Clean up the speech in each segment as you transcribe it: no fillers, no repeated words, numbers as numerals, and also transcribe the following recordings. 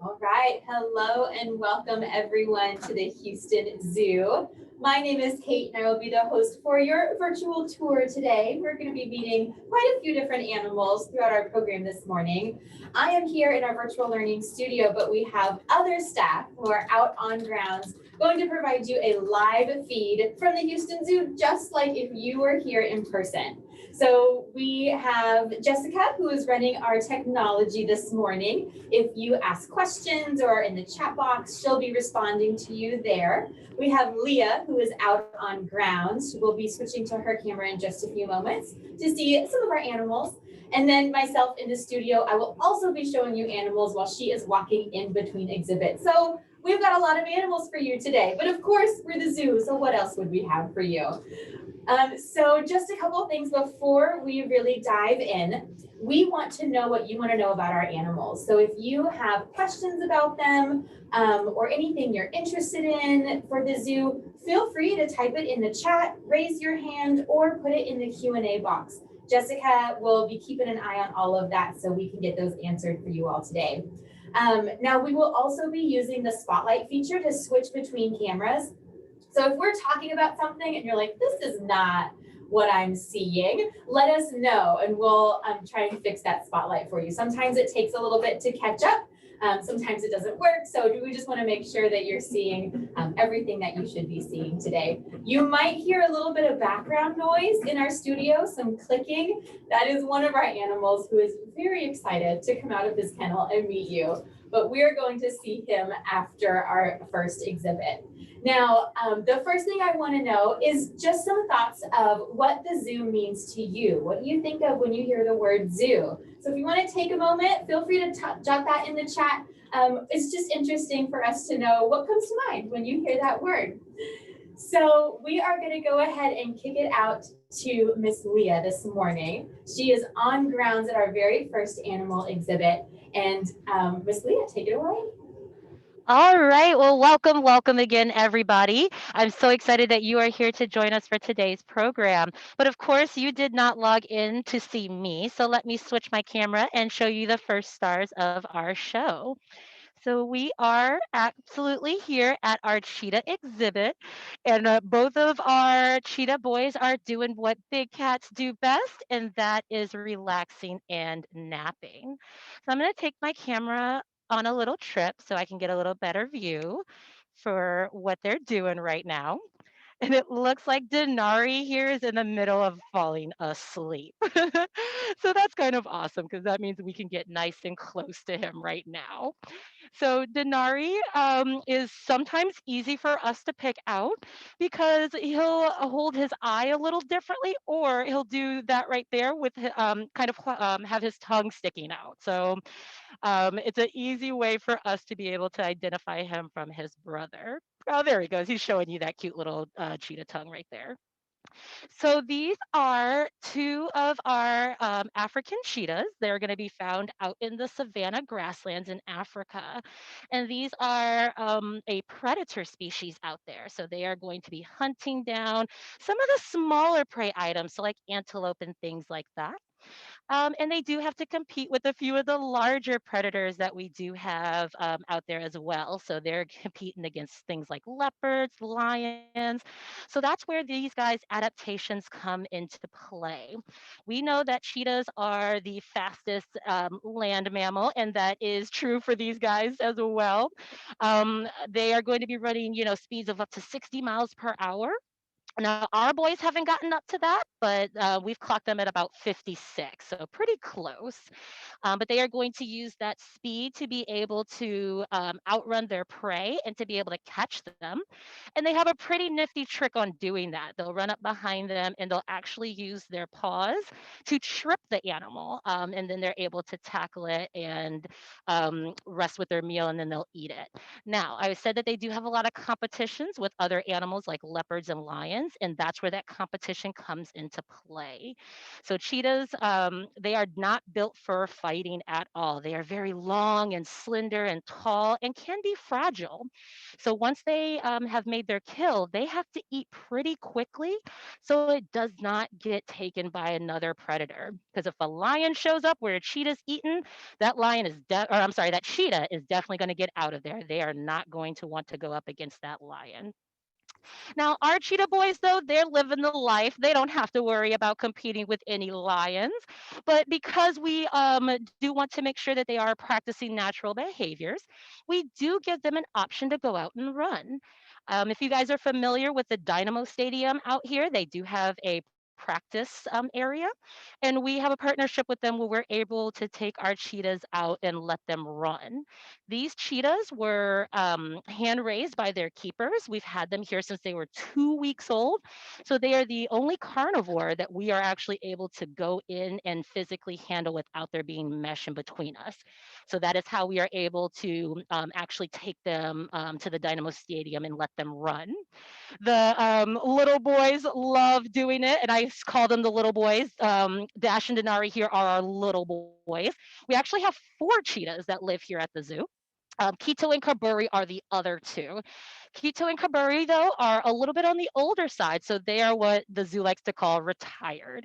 All right, hello and welcome everyone to the Houston Zoo. My name is Kate and I will be the host for your virtual tour today. We're going to be meeting quite a few different animals throughout our program this morning. I am here in our virtual learning studio, but we have other staff who are out on grounds going to provide you a live feed from the Houston Zoo, just like if you were here in person. So we have Jessica, who is running our technology this morning. If you ask questions or in the chat box, she'll be responding to you there. We have Leah, who is out on grounds. She will be switching to her camera in just a few moments to see some of our animals. And then myself in the studio, I will also be showing you animals while she is walking in between exhibits. So we've got a lot of animals for you today, but of course we're the zoo, so what else would we have for you? So just a couple of things before we really dive in. We want to know what you want to know about our animals. So if you have questions about them or anything you're interested in for the zoo, feel free to type it in the chat, raise your hand, or put it in the Q&A box. Jessica will be keeping an eye on all of that so we can get those answered for you all today. Now we will also be using the spotlight feature to switch between cameras. So if we're talking about something and you're like, this is not what I'm seeing, let us know and we'll try and fix that spotlight for you. Sometimes it takes a little bit to catch up. Sometimes it doesn't work. So we just want to make sure that you're seeing everything that you should be seeing today. You might hear a little bit of background noise in our studio, some clicking. That is one of our animals who is very excited to come out of his kennel and meet you. But we're going to see him after our first exhibit. Now, the first thing I want to know is just some thoughts of what the zoo means to you. What do you think of when you hear the word zoo? So if you want to take a moment, feel free to jot that in the chat. It's just interesting for us to know what comes to mind when you hear that word. So we are going to go ahead and kick it out to Miss Leah this morning. She is on grounds at our very first animal exhibit. And Miss Leah, take it away. All right. Well, welcome again, everybody. I'm so excited that you are here to join us for today's program. But of course, you did not log in to see me. So let me switch my camera and show you the first stars of our show. So we are absolutely here at our cheetah exhibit, and both of our cheetah boys are doing what big cats do best, and that is relaxing and napping. So I'm going to take my camera on a little trip so I can get a little better view for what they're doing right now. And it looks like Denari here is in the middle of falling asleep. So that's kind of awesome because that means we can get nice and close to him right now. So Denari is sometimes easy for us to pick out because he'll hold his eye a little differently, or he'll do that right there with kind of have his tongue sticking out. So it's an easy way for us to be able to identify him from his brother. Oh, there he goes. He's showing you that cute little cheetah tongue right there. So these are two of our African cheetahs. They're going to be found out in the savanna grasslands in Africa. And these are a predator species out there. So they are going to be hunting down some of the smaller prey items, so like antelope and things like that. And they do have to compete with a few of the larger predators that we do have out there as well. So they're competing against things like leopards, lions. So that's where these guys' adaptations come into play. We know that cheetahs are the fastest land mammal, and that is true for these guys as well. They are going to be running, speeds of up to 60 miles per hour. Now, our boys haven't gotten up to that, but we've clocked them at about 56, so pretty close. But they are going to use that speed to be able to outrun their prey and to be able to catch them. And they have a pretty nifty trick on doing that. They'll run up behind them and they'll actually use their paws to trip the animal, and then they're able to tackle it and rest with their meal, and then they'll eat it. Now, I said that they do have a lot of competitions with other animals like leopards and lions. lions, and that's where that competition comes into play. So cheetahs, they are not built for fighting at all. They are very long and slender and tall and can be fragile. So once they have made their kill, they have to eat pretty quickly so it does not get taken by another predator. Because if a lion shows up where a cheetah's eaten, that cheetah is definitely going to get out of there. They are not going to want to go up against that lion. Now, our cheetah boys, though, they're living the life. They don't have to worry about competing with any lions. But because we do want to make sure that they are practicing natural behaviors, we do give them an option to go out and run. If you guys are familiar with the Dynamo Stadium out here, they do have a practice area, and we have a partnership with them where we're able to take our cheetahs out and let them run. These cheetahs were hand raised by their keepers. We've had them here since they were 2 weeks old. So they are the only carnivore that we are actually able to go in and physically handle without there being mesh in between us. So that is how we are able to actually take them to the Dynamo Stadium and let them run. The little boys love doing it, and call them the little boys. Dash and Denari here are our little boys. We actually have 4 cheetahs that live here at the zoo. Quito and Kaburi are the other 2. Quito and Kaburi, though, are a little bit on the older side, so they are what the zoo likes to call retired.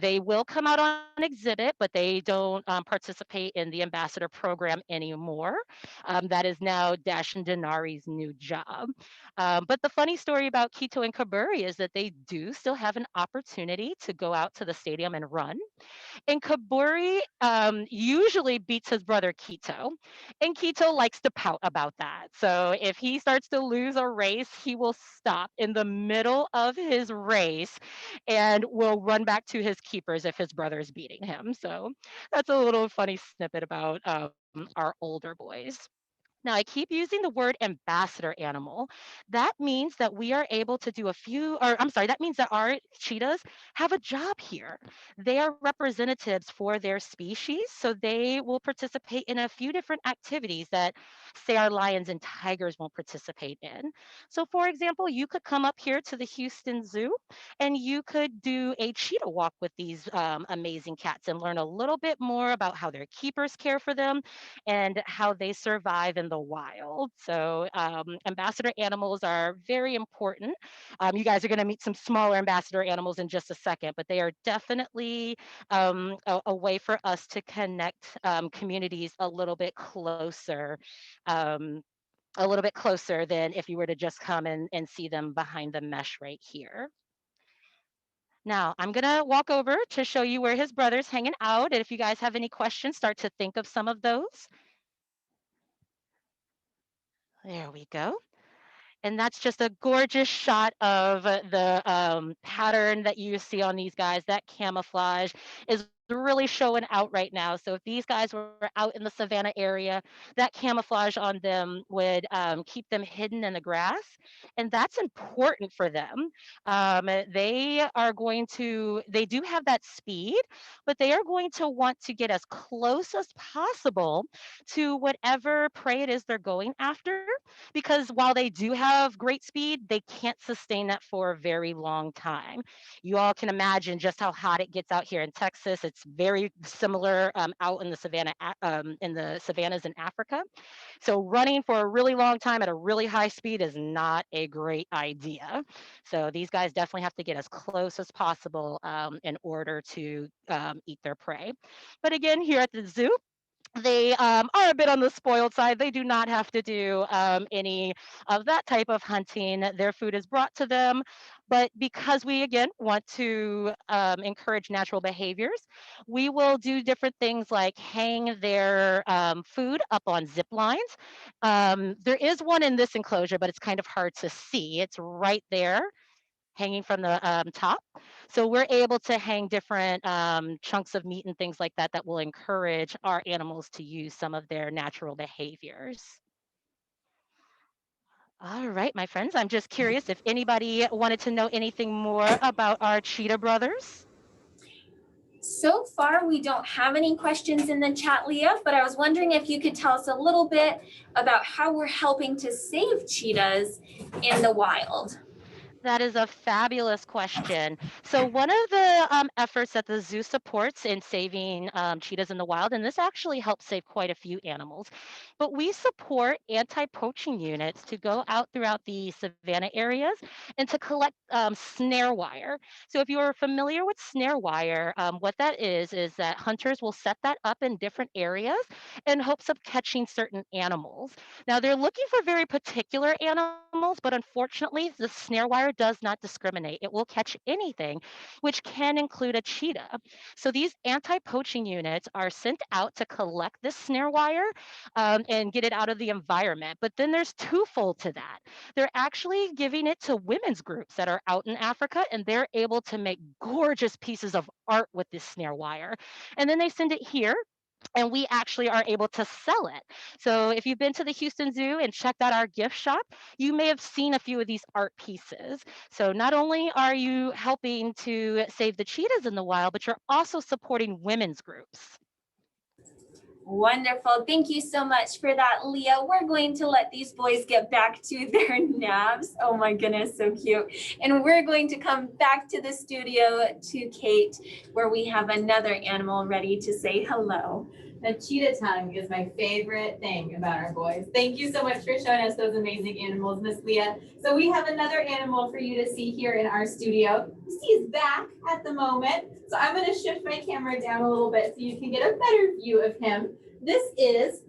They will come out on exhibit, but they don't participate in the ambassador program anymore. That is now Dash and Denari's new job. But the funny story about Quito and Kaburi is that they do still have an opportunity to go out to the stadium and run. And Kaburi usually beats his brother Quito, and Quito likes to pout about that. So if he starts to lose a race, he will stop in the middle of his race and will run back to his keepers if his brother is beating him. So that's a little funny snippet about our older boys. Now, I keep using the word ambassador animal. That means that we are able to do a few, or I'm sorry, that means that our cheetahs have a job here. They are representatives for their species, so they will participate in a few different activities that, say, our lions and tigers won't participate in. So, for example, you could come up here to the Houston Zoo and you could do a cheetah walk with these amazing cats and learn a little bit more about how their keepers care for them and how they survive in the wild. So ambassador animals are very important. You guys are going to meet some smaller ambassador animals in just a second, but they are definitely a way for us to connect communities um, a little bit closer than if you were to just come and see them behind the mesh right here. Now, I'm going to walk over to show you where his brother's hanging out. And if you guys have any questions, start to think of some of those. There we go. And that's just a gorgeous shot of the pattern that you see on these guys. That camouflage is really showing out right now. So if these guys were out in the savannah area, that camouflage on them would keep them hidden in the grass. And that's important for them. They do have that speed, but they are going to want to get as close as possible to whatever prey it is they're going after, because while they do have great speed, they can't sustain that for a very long time. You all can imagine just how hot it gets out here in Texas. It's very similar out in the savannas in Africa. So running for a really long time at a really high speed is not a great idea. So these guys definitely have to get as close as possible in order to eat their prey. But again, here at the zoo, they are a bit on the spoiled side. They do not have to do any of that type of hunting. Their food is brought to them. But because we, again, want to encourage natural behaviors, we will do different things like hang their food up on zip lines. There is one in this enclosure, but it's kind of hard to see. It's right there, hanging from the top. So we're able to hang different chunks of meat and things like that that will encourage our animals to use some of their natural behaviors. All right, my friends, I'm just curious if anybody wanted to know anything more about our cheetah brothers. So far, we don't have any questions in the chat, Leah, but I was wondering if you could tell us a little bit about how we're helping to save cheetahs in the wild. That is a fabulous question. So one of the efforts that the zoo supports in saving cheetahs in the wild, and this actually helps save quite a few animals, but we support anti-poaching units to go out throughout the savanna areas and to collect snare wire. So if you're familiar with snare wire, what that is that hunters will set that up in different areas in hopes of catching certain animals. Now they're looking for very particular animals, but unfortunately, the snare wire does not discriminate. It will catch anything, which can include a cheetah. So these anti-poaching units are sent out to collect this snare wire and get it out of the environment. But then there's twofold to that. They're actually giving it to women's groups that are out in Africa, and they're able to make gorgeous pieces of art with this snare wire. And then they send it here and we actually are able to sell it. So if you've been to the Houston Zoo and checked out our gift shop, you may have seen a few of these art pieces. So not only are you helping to save the cheetahs in the wild, but you're also supporting women's groups. Wonderful. Thank you so much for that, Leah. We're going to let these boys get back to their naps. Oh my goodness, so cute. And we're going to come back to the studio to Kate, where we have another animal ready to say hello. The cheetah tongue is my favorite thing about our boys. Thank you so much for showing us those amazing animals, Miss Leah. So we have another animal for you to see here in our studio. You see his back at the moment. So I'm going to shift my camera down a little bit so you can get a better view of him. This is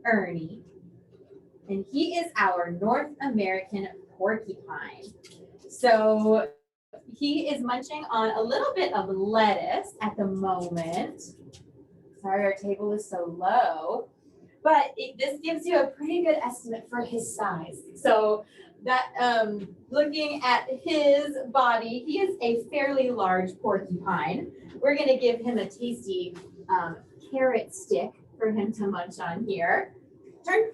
Ernie, and he is our North American porcupine. So he is munching on a little bit of lettuce at the moment. Sorry, our table is so low, but this gives you a pretty good estimate for his size. So that looking at his body, he is a fairly large porcupine. We're gonna give him a tasty carrot stick for him to munch on here. Turn.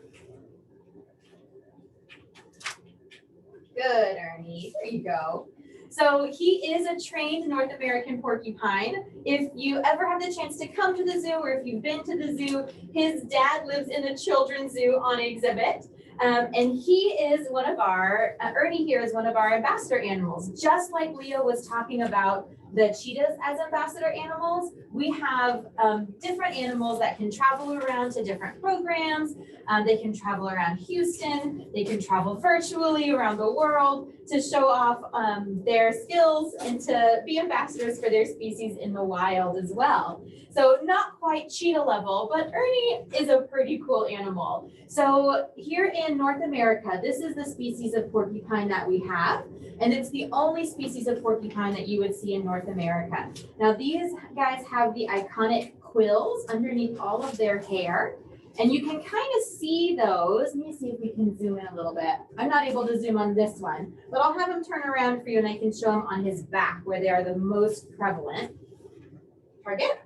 Good, Ernie, there you go. So he is a trained North American porcupine. If you ever have the chance to come to the zoo, or if you've been to the zoo, his dad lives in the children's zoo on exhibit. And he is one of our, Ernie here is one of our ambassador animals. Just like Leo was talking about the cheetahs as ambassador animals, we have different animals that can travel around to different programs. They can travel around Houston. They can travel virtually around the world to show off their skills and to be ambassadors for their species in the wild as well. So not quite cheetah level, but Ernie is a pretty cool animal. So here in North America, this is the species of porcupine that we have, and it's the only species of porcupine that you would see in North America. Now these guys have the iconic quills underneath all of their hair, and you can kind of see those. Let me see if we can zoom in a little bit. I'm not able to zoom on this one, but I'll have him turn around for you and I can show him on his back where they are the most prevalent. Target.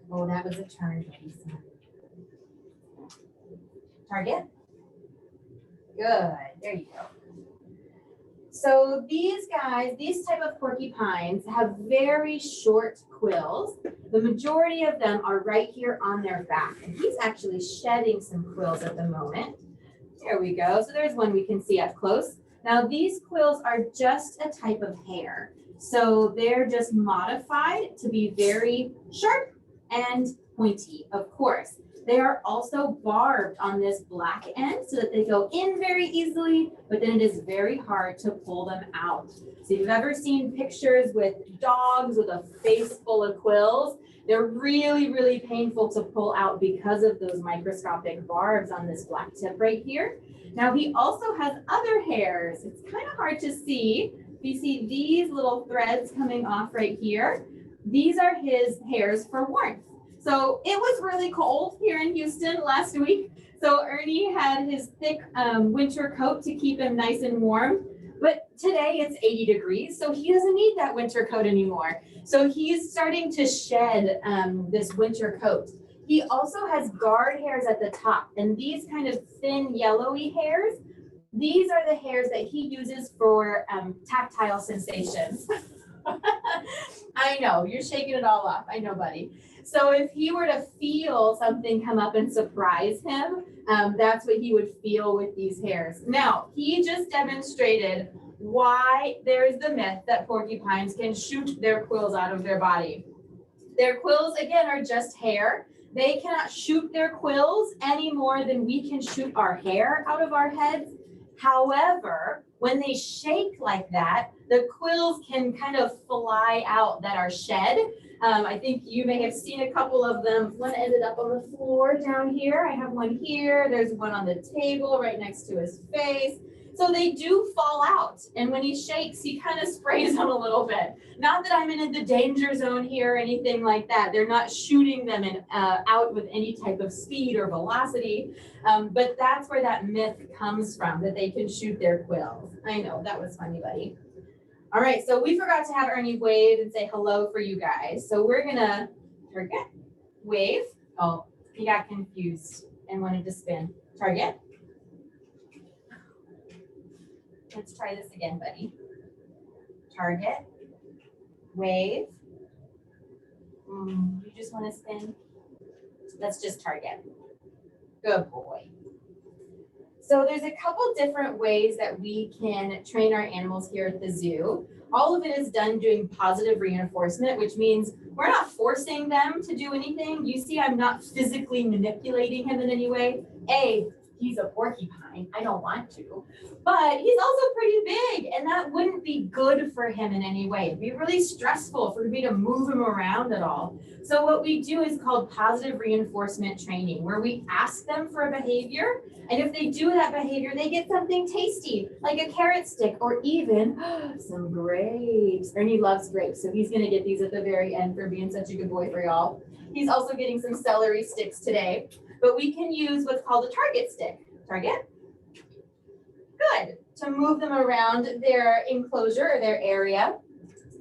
Oh, that was a turn. Target. Good, there you go. So these guys, these type of porcupines have very short quills. The majority of them are right here on their back. And he's actually shedding some quills at the moment. There we go. So there's one we can see up close. Now these quills are just a type of hair. So they're just modified to be very sharp and pointy, of course. They are also barbed on this black end so that they go in very easily, but then it is very hard to pull them out. So if you've ever seen pictures with dogs with a face full of quills, they're really, really painful to pull out because of those microscopic barbs on this black tip right here. Now he also has other hairs. It's kind of hard to see. You see these little threads coming off right here. These are his hairs for warmth. So it was really cold here in Houston last week. So Ernie had his thick winter coat to keep him nice and warm. But today it's 80 degrees, so he doesn't need that winter coat anymore. So he's starting to shed this winter coat. He also has guard hairs at the top, and these kind of thin yellowy hairs, these are the hairs that he uses for tactile sensations. I know, you're shaking it all off. I know, buddy. So if he were to feel something come up and surprise him, that's what he would feel with these hairs. Now, he just demonstrated why there is the myth that porcupines can shoot their quills out of their body. Their quills, again, are just hair. They cannot shoot their quills any more than we can shoot our hair out of our heads. However, when they shake like that, the quills can kind of fly out that are shed. I think you may have seen a couple of them. One ended up on the floor down here. I have one here. There's one on the table right next to his face. So they do fall out. And when he shakes, he kind of sprays them a little bit. Not that I'm in the danger zone here or anything like that. They're not shooting them out with any type of speed or velocity. But that's where that myth comes from, that they can shoot their quills. I know, that was funny, buddy. All right, so we forgot to have Ernie wave and say hello for you guys. So we're gonna target, wave. Oh, he got confused and wanted to spin. Target. Let's try this again, buddy. Target, wave. You just want to spin? Let's just target. Good boy. So there's a couple different ways that we can train our animals here at the zoo. All of it is done doing positive reinforcement, which means we're not forcing them to do anything. You see, I'm not physically manipulating him in any way. He's a porcupine. I don't want to. But he's also pretty big, and that wouldn't be good for him in any way. It'd be really stressful for me to move him around at all. So what we do is called positive reinforcement training, where we ask them for a behavior, and if they do that behavior, they get something tasty, like a carrot stick, or even some grapes. Ernie loves grapes, so he's gonna get these at the very end for being such a good boy for y'all. He's also getting some celery sticks today. But we can use what's called a target stick. Target. Good. To move them around their enclosure or their area.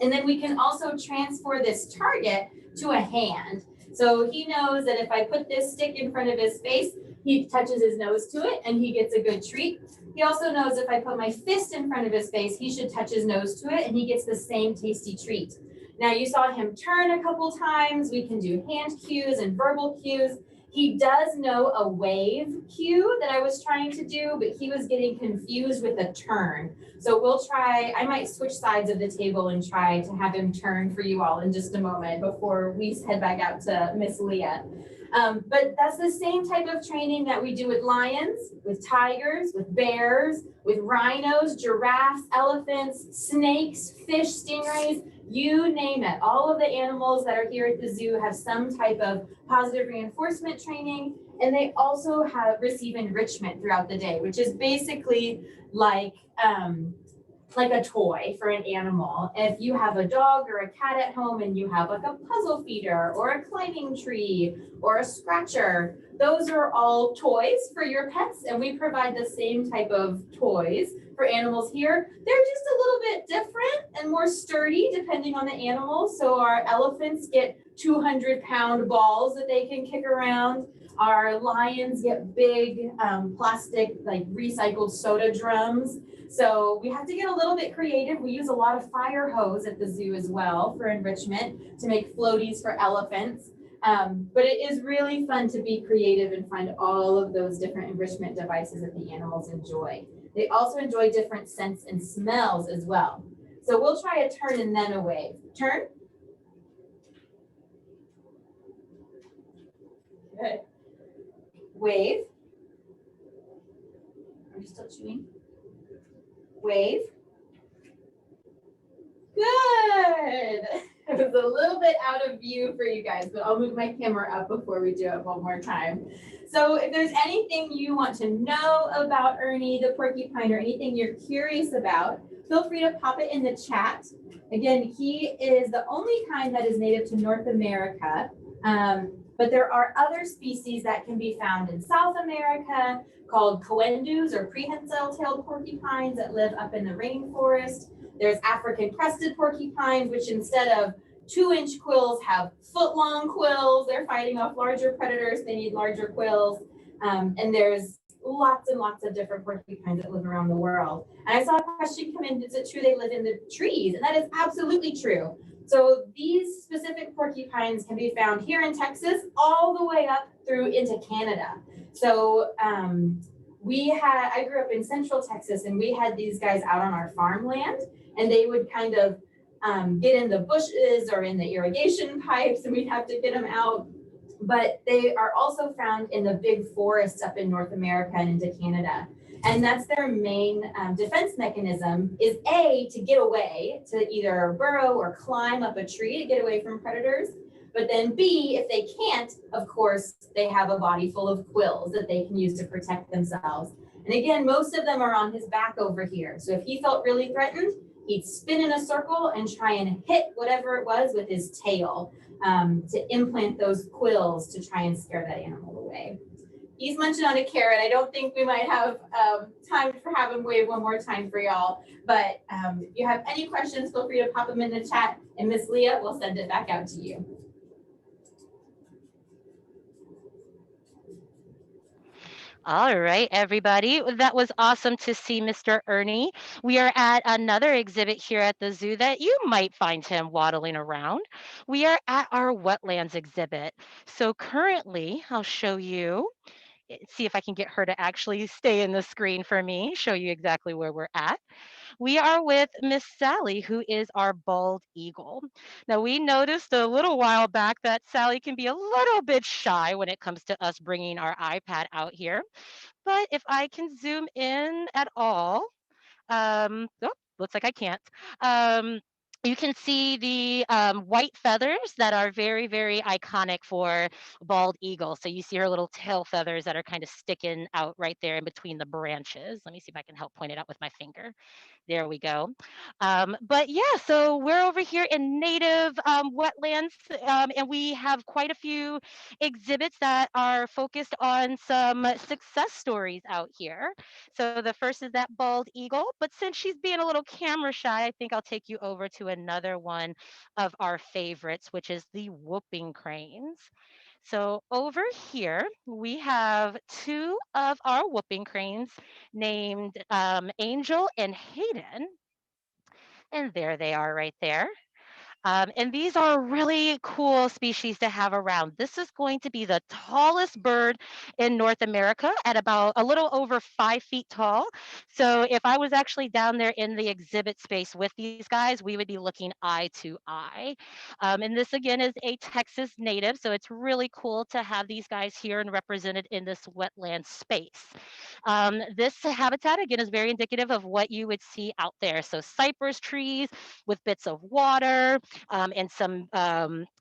And then we can also transfer this target to a hand. So he knows that if I put this stick in front of his face, he touches his nose to it and he gets a good treat. He also knows if I put my fist in front of his face, he should touch his nose to it and he gets the same tasty treat. Now you saw him turn a couple times. We can do hand cues and verbal cues. He does know a wave cue that I was trying to do, but he was getting confused with a turn. So we'll try, I might switch sides of the table and try to have him turn for you all in just a moment before we head back out to Miss Leah. But that's the same type of training that we do with lions, with tigers, with bears, with rhinos, giraffes, elephants, snakes, fish, stingrays, you name it. All of the animals that are here at the zoo have some type of positive reinforcement training, and they also receive enrichment throughout the day, which is basically like a toy for an animal. If you have a dog or a cat at home and you have like a puzzle feeder or a climbing tree or a scratcher, those are all toys for your pets, and we provide the same type of toys for animals here. They're just a little bit different and more sturdy depending on the animal. So our elephants get 200-pound balls that they can kick around. Our lions get big plastic, like recycled soda drums. So we have to get a little bit creative. We use a lot of fire hose at the zoo as well for enrichment to make floaties for elephants. But it is really fun to be creative and find all of those different enrichment devices that the animals enjoy. They also enjoy different scents and smells as well. So we'll try a turn and then a wave. Turn. Good. Wave. Are you still chewing? Wave. Good. It was a little bit out of view for you guys, but I'll move my camera up before we do it one more time. So if there's anything you want to know about Ernie the porcupine or anything you're curious about, feel free to pop it in the chat. Again, he is the only kind that is native to North America, but there are other species that can be found in South America called coendus or prehensile-tailed porcupines that live up in the rainforest. There's African crested porcupines, which instead of 2-inch quills have foot-long quills. They're fighting off larger predators. They need larger quills. And there's lots and lots of different porcupines that live around the world. And I saw a question come in, is it true they live in the trees? And that is absolutely true. So these specific porcupines can be found here in Texas all the way up through into Canada. So I grew up in Central Texas, and we had these guys out on our farmland, and they would kind of get in the bushes or in the irrigation pipes, and we'd have to get them out. But they are also found in the big forests up in North America and into Canada. And that's their main defense mechanism is A, to get away, to either burrow or climb up a tree to get away from predators. But then B, if they can't, of course, they have a body full of quills that they can use to protect themselves. And again, most of them are on his back over here. So if he felt really threatened, he'd spin in a circle and try and hit whatever it was with his tail to implant those quills to try and scare that animal away. He's munching on a carrot. I don't think we might have time to have him wave one more time for y'all. But if you have any questions, feel free to pop them in the chat, and Miss Leah will send it back out to you. All right, everybody. That was awesome to see Mr. Ernie. We are at another exhibit here at the zoo that you might find him waddling around. We are at our Wetlands exhibit. So currently, I'll show you, see if I can get her to actually stay in the screen for me, show you exactly where we're at. We are with Miss Sally, who is our bald eagle. Now, we noticed a little while back that Sally can be a little bit shy when it comes to us bringing our iPad out here. But if I can zoom in at all, oh, looks like I can't. Um, you can see the white feathers that are very, very iconic for bald eagle. So you see her little tail feathers that are kind of sticking out right there in between the branches. Let me see if I can help point it out with my finger. There we go. But yeah, so we're over here in native wetlands, and we have quite a few exhibits that are focused on some success stories out here. So the first is that bald eagle, but since she's being a little camera shy, I think I'll take you over to another one of our favorites, which is the whooping cranes. So over here, we have two of our whooping cranes named Angel and Hayden. And there they are right there. And these are really cool species to have around. This is going to be the tallest bird in North America at about a little over 5 feet tall. So if I was actually down there in the exhibit space with these guys, we would be looking eye to eye. And this again is a Texas native. So it's really cool to have these guys here and represented in this wetland space. This habitat again is very indicative of what you would see out there. So cypress trees with bits of water, and some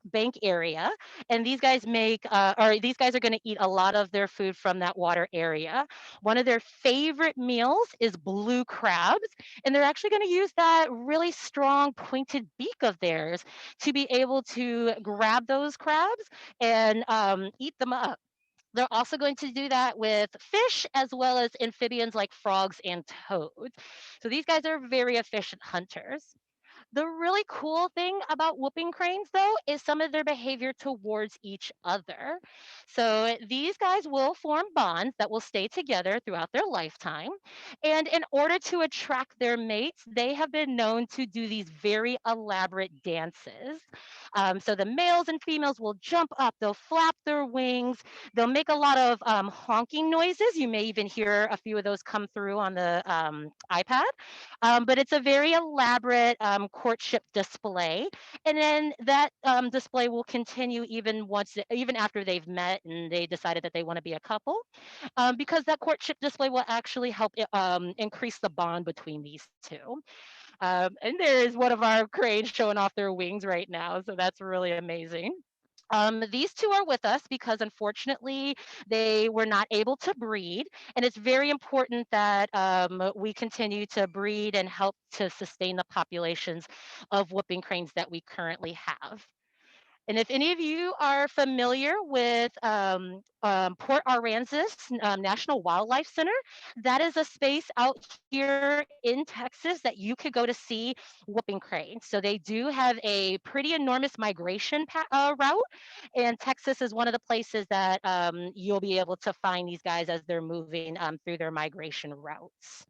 bank area. And these guys these guys are going to eat a lot of their food from that water area. One of their favorite meals is blue crabs, and they're actually going to use that really strong pointed beak of theirs to be able to grab those crabs and eat them up. They're also going to do that with fish as well as amphibians like frogs and toads. So these guys are very efficient hunters. The really cool thing about whooping cranes, though, is some of their behavior towards each other. So these guys will form bonds that will stay together throughout their lifetime. And in order to attract their mates, they have been known to do these very elaborate dances. So the males and females will jump up, they'll flap their wings, they'll make a lot of honking noises. You may even hear a few of those come through on the iPad. But it's a very elaborate courtship display, and then that display will continue even after they've met and they decided that they want to be a couple, because that courtship display will actually help increase the bond between these two. And there is one of our cranes showing off their wings right now, so that's really amazing. These two are with us because unfortunately they were not able to breed, and it's very important that we continue to breed and help to sustain the populations of whooping cranes that we currently have. And if any of you are familiar with Port Aransas National Wildlife Center, that is a space out here in Texas that you could go to see whooping cranes. So they do have a pretty enormous migration route, and Texas is one of the places that you'll be able to find these guys as they're moving through their migration routes.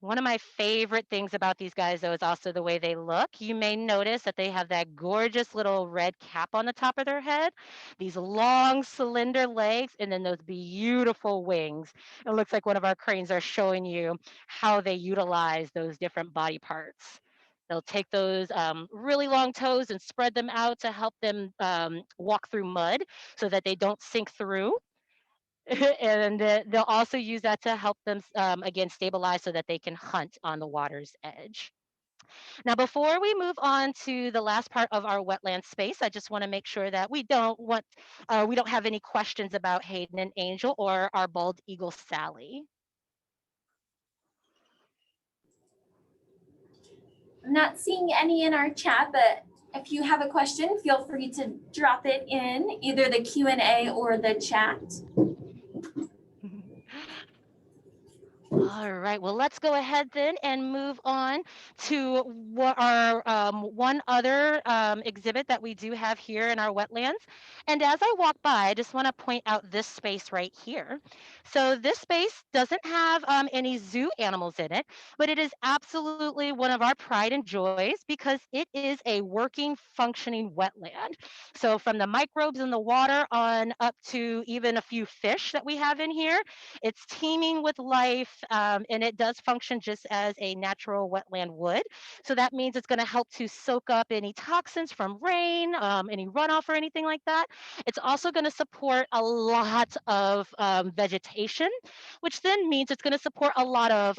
One of my favorite things about these guys, though, is also the way they look. You may notice that they have that gorgeous little red cap on the top of their head, these long, slender legs, and then those beautiful wings. It looks like one of our cranes are showing you how they utilize those different body parts. They'll take those really long toes and spread them out to help them walk through mud so that they don't sink through. And they'll also use that to help them again stabilize so that they can hunt on the water's edge. Now, before we move on to the last part of our wetland space, I just want to make sure that we don't have any questions about Hayden and Angel or our bald eagle Sally. I'm not seeing any in our chat, but if you have a question, feel free to drop it in either the Q&A or the chat. All right, well, let's go ahead then and move on to our one other exhibit that we do have here in our wetlands. And as I walk by, I just want to point out this space right here. So this space doesn't have any zoo animals in it, but it is absolutely one of our pride and joys because it is a working, functioning wetland. So from the microbes in the water on up to even a few fish that we have in here, it's teeming with life, and it does function just as a natural wetland would. So that means it's going to help to soak up any toxins from rain, any runoff or anything like that. It's also going to support a lot of vegetation, which then means it's going to support a lot of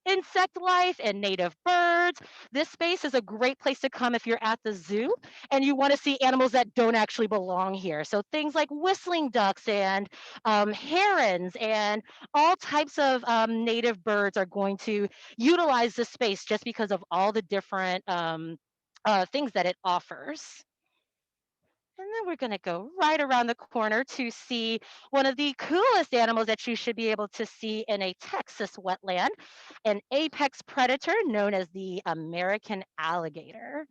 insect life and native birds. This space is a great place to come if you're at the zoo and you want to see animals that don't actually belong here. So things like whistling ducks and herons and all types of native birds are going to utilize this space just because of all the different things that it offers. And then we're going to go right around the corner to see one of the coolest animals that you should be able to see in a Texas wetland, an apex predator known as the American alligator.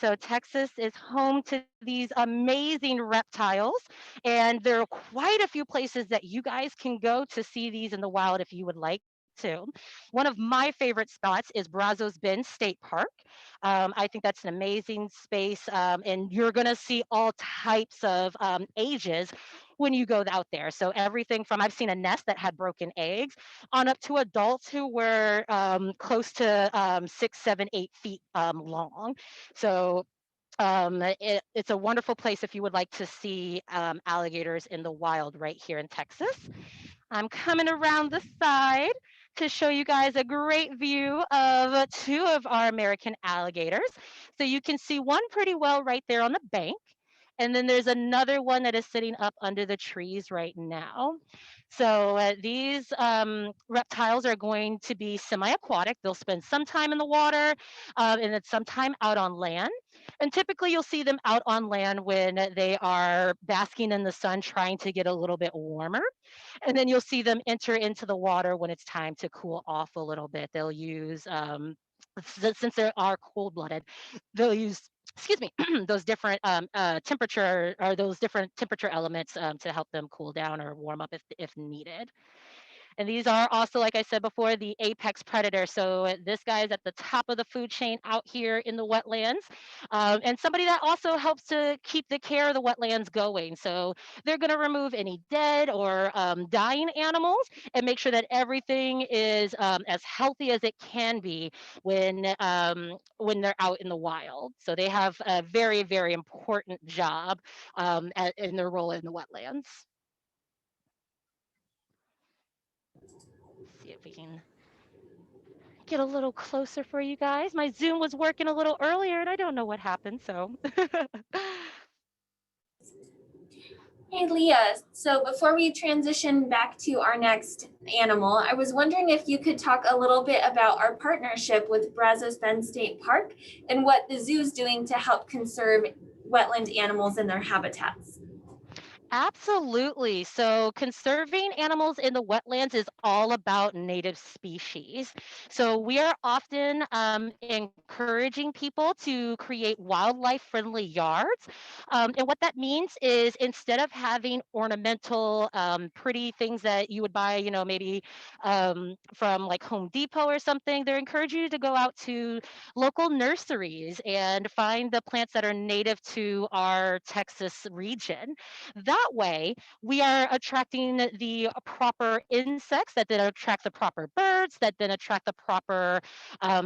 So Texas is home to these amazing reptiles, and there are quite a few places that you guys can go to see these in the wild if you would like to. One of my favorite spots is Brazos Bend State Park. I think that's an amazing space, and you're going to see all types of ages when you go out there. So everything from I've seen a nest that had broken eggs on up to adults who were close to 6, 7, 8 feet long. So it's a wonderful place if you would like to see alligators in the wild right here in Texas. I'm coming around the side to show you guys a great view of two of our American alligators. So you can see one pretty well right there on the bank. And then there's another one that is sitting up under the trees right now. So these reptiles are going to be semi-aquatic. They'll spend some time in the water and then some time out on land. And typically you'll see them out on land when they are basking in the sun, trying to get a little bit warmer. And then you'll see them enter into the water when it's time to cool off a little bit. They'll use, since they are cold-blooded, they'll use, excuse me, those different temperature or those different temperature elements to help them cool down or warm up if needed. And these are also, like I said before, the apex predator. So this guy is at the top of the food chain out here in the wetlands, and somebody that also helps to keep the care of the wetlands going. So they're going to remove any dead or dying animals and make sure that everything is as healthy as it can be when they're out in the wild. So they have a very, very important job in their role in the wetlands. See if we can get a little closer for you guys. My Zoom was working a little earlier and I don't know what happened, so. Hey, Leah. So before we transition back to our next animal, I was wondering if you could talk a little bit about our partnership with Brazos Bend State Park and what the zoo is doing to help conserve wetland animals and their habitats. Absolutely. So conserving animals in the wetlands is all about native species. So we are often encouraging people to create wildlife friendly yards. And what that means is instead of having ornamental, pretty things that you would buy, maybe from like Home Depot or something, they're encouraging you to go out to local nurseries and find the plants that are native to our Texas region. That way, we are attracting the proper insects that then attract the proper birds, that then attract the proper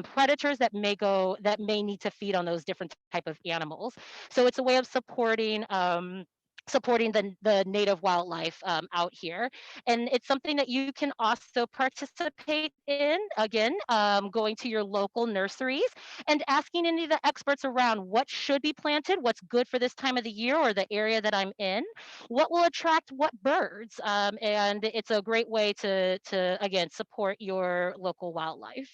predators that may need to feed on those different type of animals. So it's a way of supporting the native wildlife out here, and it's something that you can also participate in, again, going to your local nurseries and asking any of the experts around what should be planted, what's good for this time of the year or the area that I'm in, what will attract what birds, and it's a great way to again support your local wildlife.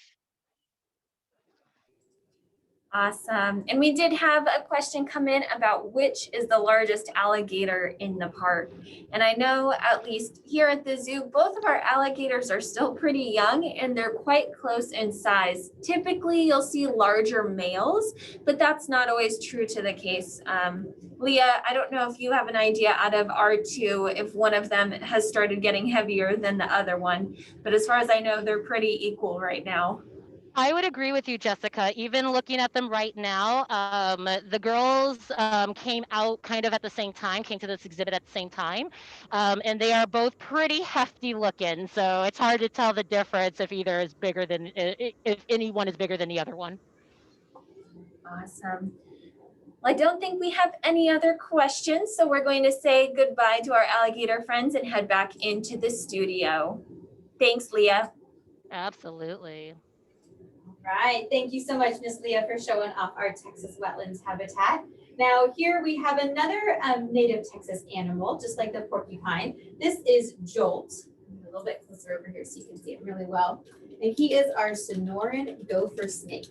Awesome. And we did have a question come in about which is the largest alligator in the park. And I know at least here at the zoo, both of our alligators are still pretty young and they're quite close in size. Typically, you'll see larger males, but that's not always true to the case. Leah, I don't know if you have an idea out of our two, if one of them has started getting heavier than the other one, but as far as I know, they're pretty equal right now. I would agree with you, Jessica. Even looking at them right now, the girls came out kind of at the same time, came to this exhibit at the same time, and they are both pretty hefty looking. So it's hard to tell the difference if either is bigger than, if any one is bigger than the other one. Awesome. Well, I don't think we have any other questions, so we're going to say goodbye to our alligator friends and head back into the studio. Thanks, Leah. Absolutely. Right. Thank you so much, Miss Leah, for showing off our Texas wetlands habitat. Now here we have another native Texas animal, just like the porcupine. This is Jolt. A little bit closer over here so you can see it really well. And he is our Sonoran gopher snake.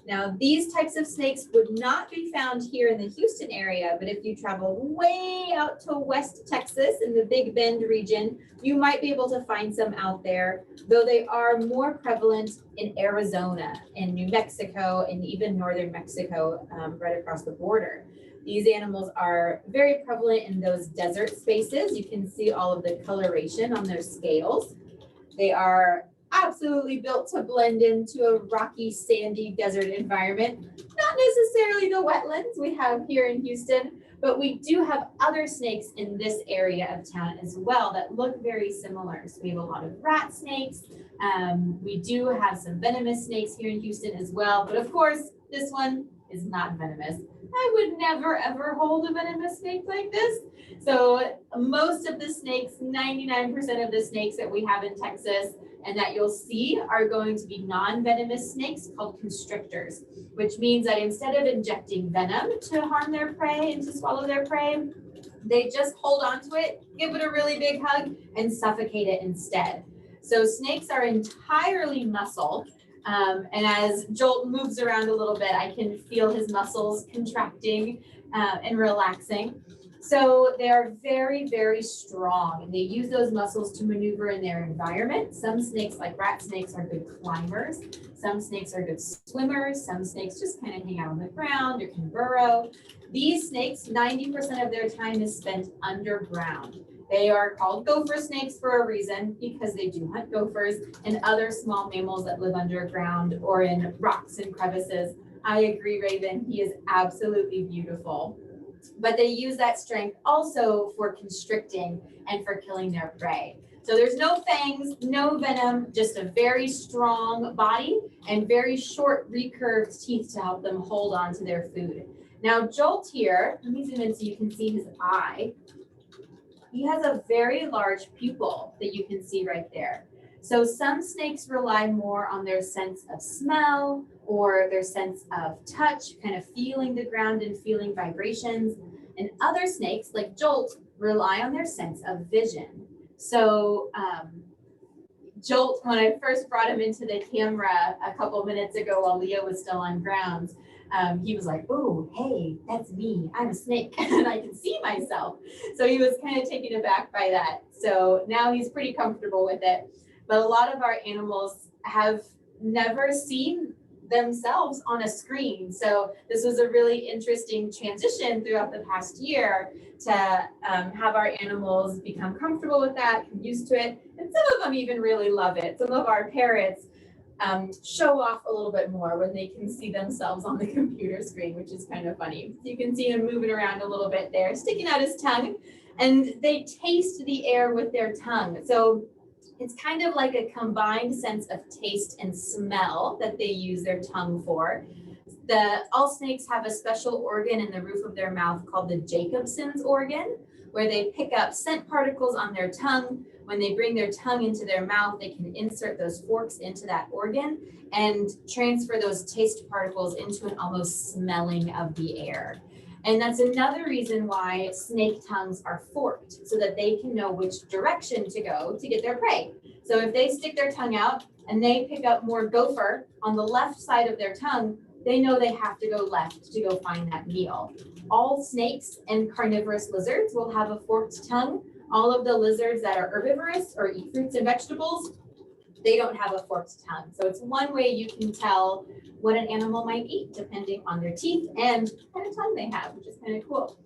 Now these types of snakes would not be found here in the Houston area, but if you travel way out to West Texas in the Big Bend region, you might be able to find some out there, though they are more prevalent in Arizona and New Mexico and even northern Mexico, right across the border. These animals are very prevalent in those desert spaces. You can see all of the coloration on their scales. They are absolutely built to blend into a rocky, sandy desert environment. Not necessarily the wetlands we have here in Houston, but we do have other snakes in this area of town as well that look very similar. So we have a lot of rat snakes. We do have some venomous snakes here in Houston as well. But of course, this one is not venomous. I would never ever hold a venomous snake like this. So most of the snakes, 99% of the snakes that we have in Texas and that you'll see are going to be non-venomous snakes called constrictors, which means that instead of injecting venom to harm their prey and to swallow their prey, they just hold on to it, give it a really big hug, and suffocate it instead. So snakes are entirely muscle. And as Jolt moves around a little bit, I can feel his muscles contracting and relaxing. So they are very, very strong, and they use those muscles to maneuver in their environment. Some snakes, like rat snakes, are good climbers. Some snakes are good swimmers. Some snakes just kind of hang out on the ground or can burrow. These snakes, 90% of their time is spent underground. They are called gopher snakes for a reason, because they do hunt gophers and other small mammals that live underground or in rocks and crevices. I agree, Raven, he is absolutely beautiful. But they use that strength also for constricting and for killing their prey. So there's no fangs, no venom, just a very strong body and very short recurved teeth to help them hold on to their food. Now Jolt here, let me zoom in so you can see his eye. He has a very large pupil that you can see right there. So some snakes rely more on their sense of smell or their sense of touch, kind of feeling the ground and feeling vibrations. And other snakes, like Jolt, rely on their sense of vision. So Jolt, when I first brought him into the camera a couple minutes ago while Leah was still on grounds, he was like, oh, hey, that's me. I'm a snake and I can see myself. So he was kind of taken aback by that. So now he's pretty comfortable with it. But a lot of our animals have never seen themselves on a screen. So this was a really interesting transition throughout the past year to have our animals become comfortable with that, get used to it. And some of them even really love it. Some of our parrots show off a little bit more when they can see themselves on the computer screen, which is kind of funny. You can see him moving around a little bit there, sticking out his tongue, and they taste the air with their tongue. So it's kind of like a combined sense of taste and smell that they use their tongue for. All snakes have a special organ in the roof of their mouth called the Jacobson's organ, where they pick up scent particles on their tongue. When they bring their tongue into their mouth, they can insert those forks into that organ and transfer those taste particles into an almost smelling of the air. And that's another reason why snake tongues are forked, so that they can know which direction to go to get their prey. So if they stick their tongue out and they pick up more gopher on the left side of their tongue, they know they have to go left to go find that meal. All snakes and carnivorous lizards will have a forked tongue. All of the lizards that are herbivorous or eat fruits and vegetables, they don't have a forked tongue. So it's one way you can tell what an animal might eat depending on their teeth and what kind of tongue they have, which is kind of cool.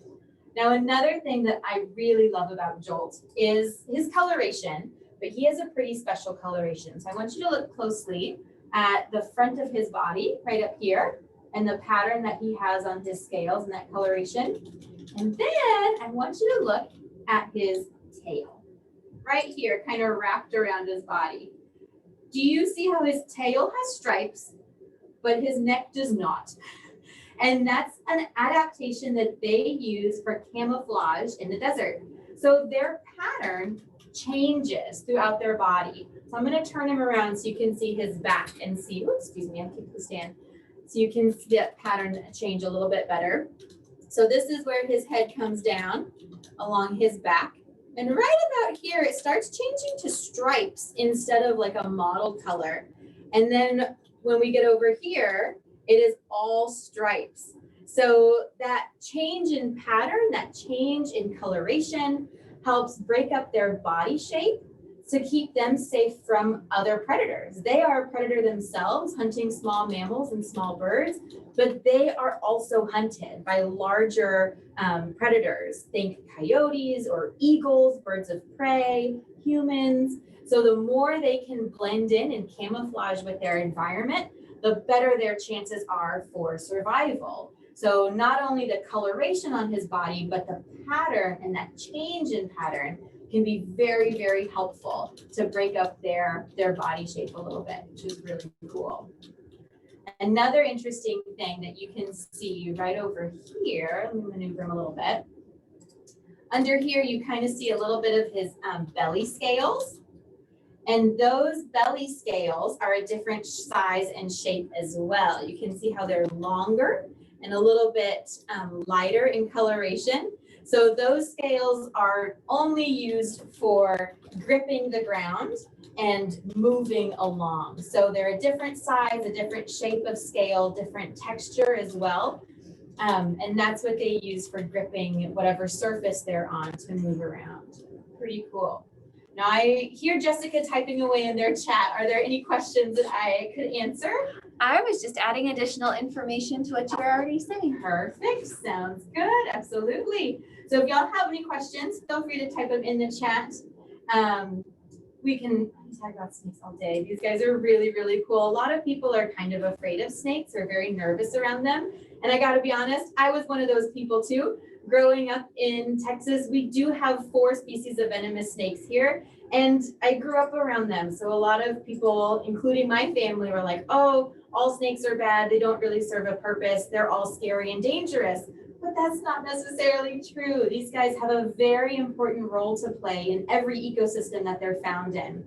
Now, another thing that I really love about Jolt is his coloration, but he has a pretty special coloration. So I want you to look closely at the front of his body, right up here, and the pattern that he has on his scales and that coloration. And then I want you to look at his tail, right here, kind of wrapped around his body. Do you see how his tail has stripes, but his neck does not? And that's an adaptation that they use for camouflage in the desert. So their pattern changes throughout their body. So I'm going to turn him around so you can see his back and see, oops, excuse me, I'll keep the stand. So you can see that pattern change a little bit better. So this is where his head comes down along his back. And right about here, it starts changing to stripes instead of like a mottled color. And then when we get over here, it is all stripes. So that change in pattern, that change in coloration helps break up their body shape to keep them safe from other predators. They are a predator themselves, hunting small mammals and small birds, but they are also hunted by larger predators. Think coyotes or eagles, birds of prey, humans. So the more they can blend in and camouflage with their environment, the better their chances are for survival. So not only the coloration on his body, but the pattern and that change in pattern can be very, very helpful to break up their body shape a little bit, which is really cool. Another interesting thing that you can see right over here, let me maneuver him a little bit. Under here, you kind of see a little bit of his belly scales. And those belly scales are a different size and shape as well. You can see how they're longer and a little bit lighter in coloration. So those scales are only used for gripping the ground and moving along. So they're a different size, a different shape of scale, different texture as well. And that's what they use for gripping whatever surface they're on to move around. Pretty cool. Now I hear Jessica typing away in their chat. Are there any questions that I could answer? I was just adding additional information to what you were already saying. Perfect, sounds good, absolutely. So if y'all have any questions, feel free to type them in the chat. We can talk about snakes all day. These guys are really, really cool. A lot of people are kind of afraid of snakes or very nervous around them. And I gotta be honest, I was one of those people too. Growing up in Texas, we do have 4 species of venomous snakes here, and I grew up around them. So a lot of people, including my family, were like, oh, all snakes are bad. They don't really serve a purpose. They're all scary and dangerous. But that's not necessarily true. These guys have a very important role to play in every ecosystem that they're found in.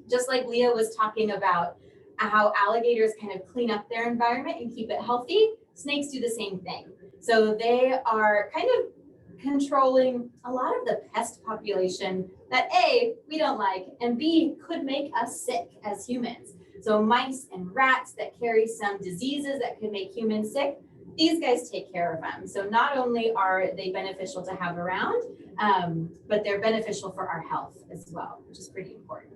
Just like Leah was talking about how alligators kind of clean up their environment and keep it healthy, snakes do the same thing. So they are kind of controlling a lot of the pest population that A, we don't like, and B, could make us sick as humans. So mice and rats that carry some diseases that could make humans sick, these guys take care of them. So not only are they beneficial to have around, but they're beneficial for our health as well, which is pretty important.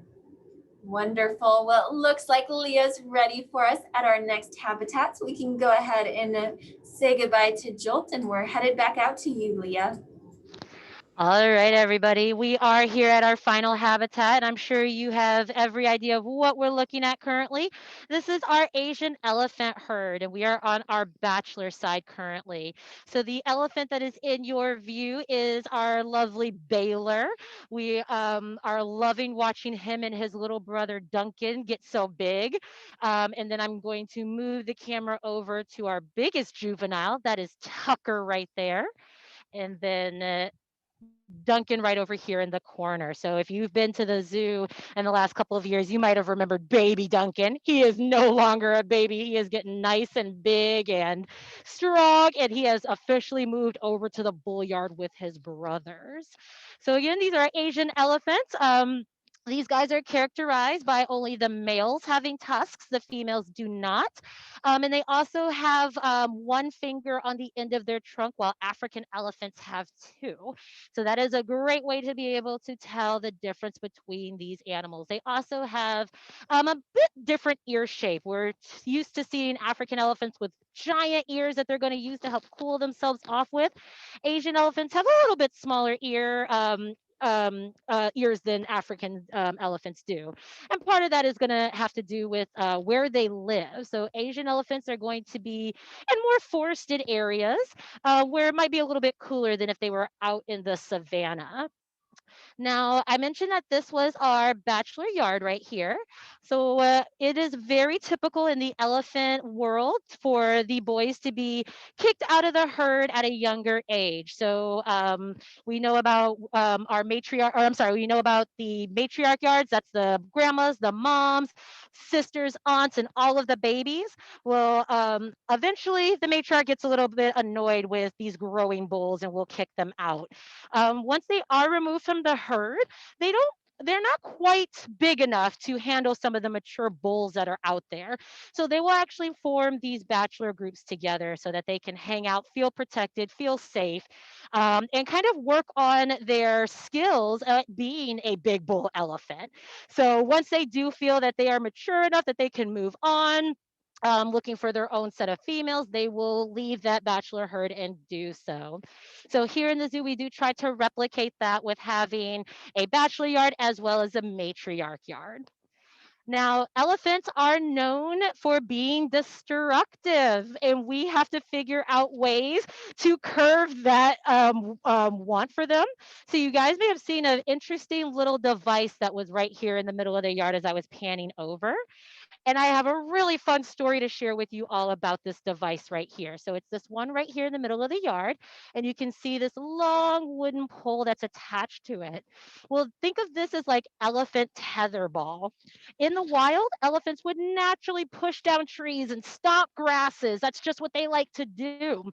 Wonderful. Well, it looks like Leah's ready for us at our next habitat. So we can go ahead and say goodbye to Jolt, and we're headed back out to you, Leah. All right, everybody. We are here at our final habitat, and I'm sure you have every idea of what we're looking at currently. This is our Asian elephant herd, and we are on our bachelor side currently. So the elephant that is in your view is our lovely Baylor. We are loving watching him and his little brother Duncan get so big. And then I'm going to move the camera over to our biggest juvenile, that is Tucker right there. And then Duncan right over here in the corner. So if you've been to the zoo in the last couple of years, you might have remembered baby Duncan. He is no longer a baby. He is getting nice and big and strong, and he has officially moved over to the bull yard with his brothers. So again, these are Asian elephants. These guys are characterized by only the males having tusks, the females do not. And they also have one finger on the end of their trunk, while African elephants have two. So that is a great way to be able to tell the difference between these animals. They also have a bit different ear shape. We're used to seeing African elephants with giant ears that they're going to use to help cool themselves off with. Asian elephants have a little bit smaller ears than African elephants do. And part of that is going to have to do with where they live. So Asian elephants are going to be in more forested areas where it might be a little bit cooler than if they were out in the savannah. Now, I mentioned that this was our bachelor yard right here. So it is very typical in the elephant world for the boys to be kicked out of the herd at a younger age. So we know about our matriarch, or I'm sorry, we know about the matriarch yards. That's the grandmas, the moms, sisters, aunts, and all of the babies. Well, eventually the matriarch gets a little bit annoyed with these growing bulls and will kick them out. Once they are removed from the herd, they don't they're not quite big enough to handle some of the mature bulls that are out there. So they will actually form these bachelor groups together so that they can hang out, feel protected, feel safe, and kind of work on their skills at being a big bull elephant. So once they do feel that they are mature enough that they can move on, looking for their own set of females, they will leave that bachelor herd and do so. So here in the zoo, we do try to replicate that with having a bachelor yard as well as a matriarch yard. Now, elephants are known for being destructive, and we have to figure out ways to curb that want for them. So, you guys may have seen an interesting little device that was right here in the middle of the yard as I was panning over. And I have a really fun story to share with you all about this device right here. So it's this one right here in the middle of the yard, and you can see this long wooden pole that's attached to it. Well, think of this as like elephant tetherball. In the wild, elephants would naturally push down trees and stomp grasses. That's just what they like to do.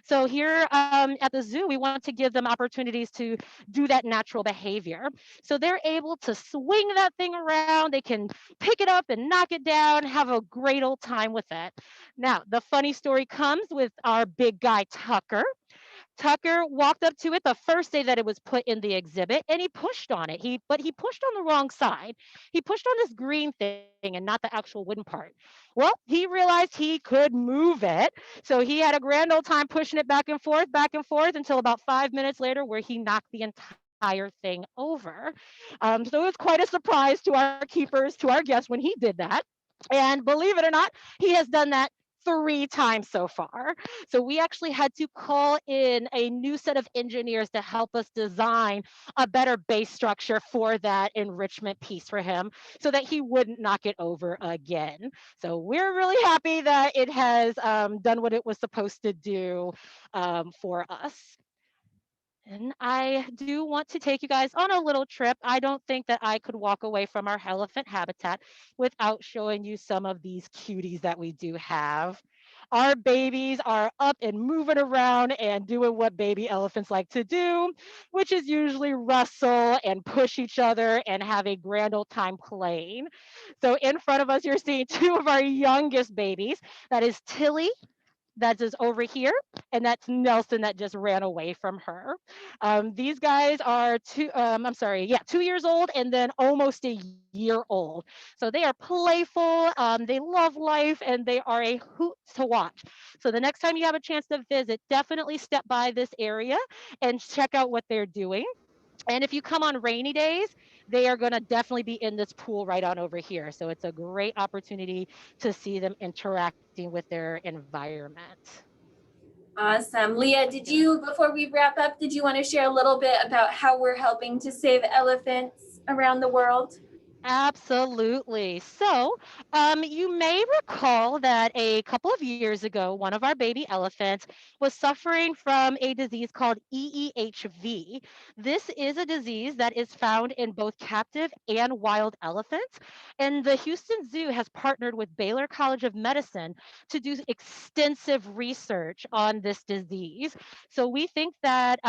So here at the zoo, we want to give them opportunities to do that natural behavior. So they're able to swing that thing around. They can pick it up and knock it down, have a great old time with it. Now, the funny story comes with our big guy, Tucker. Tucker walked up to it the first day that it was put in the exhibit, and he pushed on it. But he pushed on the wrong side. He pushed on this green thing and not the actual wooden part. Well, he realized he could move it. So he had a grand old time pushing it back and forth until about 5 minutes later, where he knocked the entire thing over. So it was quite a surprise to our keepers, to our guests when he did that. And believe it or not, he has done that 3 times so far. So we actually had to call in a new set of engineers to help us design a better base structure for that enrichment piece for him so that he wouldn't knock it over again. So we're really happy that it has done what it was supposed to do for us. And I do want to take you guys on a little trip. I don't think that I could walk away from our elephant habitat without showing you some of these cuties that we do have. Our babies are up and moving around and doing what baby elephants like to do, which is usually wrestle and push each other and have a grand old time playing. So in front of us, you're seeing two of our youngest babies. That is Tilly that is over here, and that's Nelson that just ran away from her. These guys are 2 years old and then almost a year old. So they are playful, they love life, and they are a hoot to watch. So the next time you have a chance to visit, definitely step by this area and check out what they're doing. And if you come on rainy days, they are going to definitely be in this pool right on over here. So it's a great opportunity to see them interacting with their environment. Awesome. Leah, Yeah. before we wrap up, did you want to share a little bit about how we're helping to save elephants around the world? Absolutely. So, you may recall that a couple of years ago, one of our baby elephants was suffering from a disease called EEHV. This is a disease that is found in both captive and wild elephants. And the Houston Zoo has partnered with Baylor College of Medicine to do extensive research on this disease. So, we think that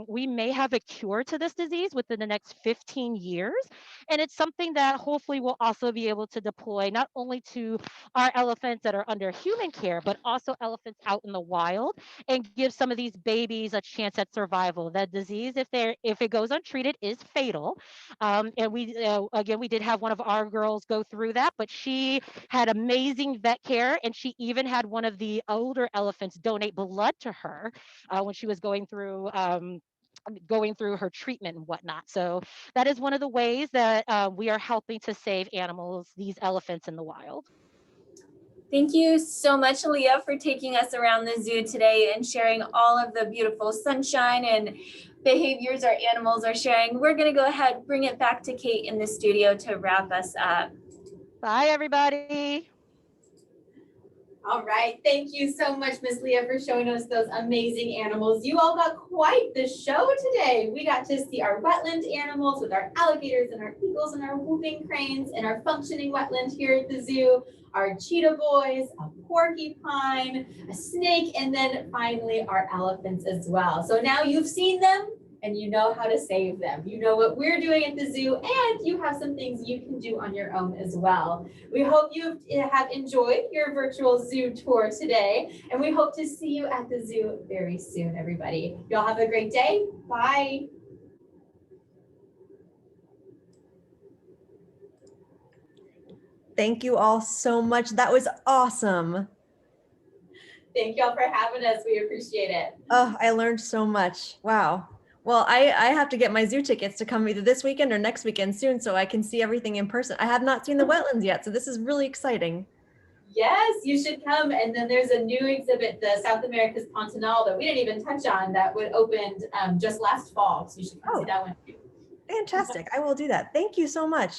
we may have a cure to this disease within the next 15 years. And it's something that hopefully we'll also be able to deploy not only to our elephants that are under human care, but also elephants out in the wild, and give some of these babies a chance at survival. That disease, if it goes untreated, is fatal. And we again, we did have one of our girls go through that, but she had amazing vet care, and she even had one of the older elephants donate blood to her when she was going through her treatment and whatnot. So that is one of the ways that we are helping to save animals, these elephants in the wild. Thank you so much, Leah, for taking us around the zoo today and sharing all of the beautiful sunshine and behaviors our animals are sharing. We're going to go ahead, bring it back to Kate in the studio to wrap us up. Bye, everybody. All right, thank you so much, Miss Leah, for showing us those amazing animals. You all got quite the show today. We got to see our wetland animals with our alligators and our eagles and our whooping cranes and our functioning wetland here at the zoo, our cheetah boys, a porcupine, a snake, and then finally our elephants as well. So now you've seen them and you know how to save them. You know what we're doing at the zoo, and you have some things you can do on your own as well. We hope you have enjoyed your virtual zoo tour today, and we hope to see you at the zoo very soon, everybody. Y'all have a great day. Bye. Thank you all so much. That was awesome. Thank y'all for having us. We appreciate it. Oh, I learned so much. Wow. Well, I have to get my zoo tickets to come either this weekend or next weekend soon so I can see everything in person. I have not seen the wetlands yet, so this is really exciting. Yes, you should come. And then there's a new exhibit, the South America's Pantanal, that we didn't even touch on, that would opened just last fall. So you should come see that one too. Fantastic. I will do that. Thank you so much.